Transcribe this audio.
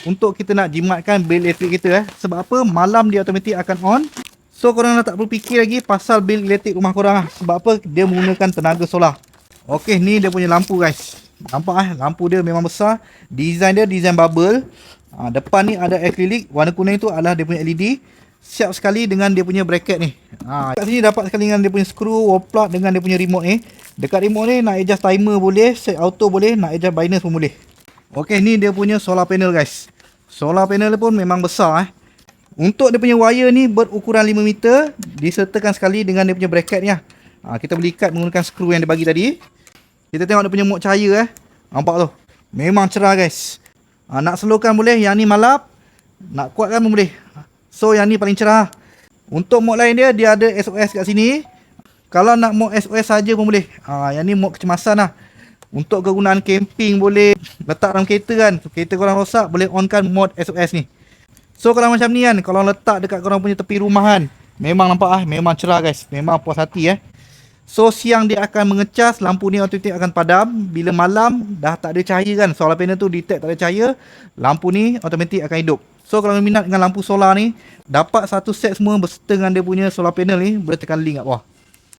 untuk kita nak jimatkan bil elektrik kita Sebab apa? Malam dia automatik akan on. So korang dah tak perlu fikir lagi pasal bil elektrik rumah korang Sebab apa? Dia menggunakan tenaga solar. Okey, ni dia punya lampu guys. Nampak lampu dia memang besar. Design dia design bubble. Depan ni ada akrilik, warna kuning tu adalah dia punya LED. Siap sekali dengan dia punya bracket ni. Kat sini dapat sekali dengan dia punya skru, wall plug dengan dia punya remote ni. Dekat remote ni nak adjust timer boleh, set auto boleh, nak adjust brightness pun boleh. Okey, ni dia punya solar panel guys. Solar panel pun memang besar Untuk dia punya wire ni berukuran 5 meter, disertakan sekali dengan dia punya bracket ni kita boleh ikat menggunakan skru yang dia bagi tadi. Kita tengok dia punya mode cahaya Nampak tu. Memang cerah guys. Nak slowkan boleh, yang ni malap. Nak kuatkan pun boleh. So yang ni paling cerah. Untuk mod lain dia ada SOS kat sini. Kalau nak mod SOS saja pun boleh. Yang ni mod kecemasan Untuk kegunaan camping boleh. Letak dalam kereta kan, kereta korang rosak, boleh onkan mod SOS ni. So kalau macam ni kan, kalau letak dekat korang punya tepi rumah kan, memang nampak memang cerah guys. Memang puas hati So siang dia akan mengecas, lampu ni automatik akan padam. Bila malam dah tak ada cahaya kan, solar panel tu detect tak ada cahaya, lampu ni automatik akan hidup. So kalau minat dengan lampu solar ni, dapat satu set semua berserta dengan dia punya solar panel ni, boleh tekan link kat bawah.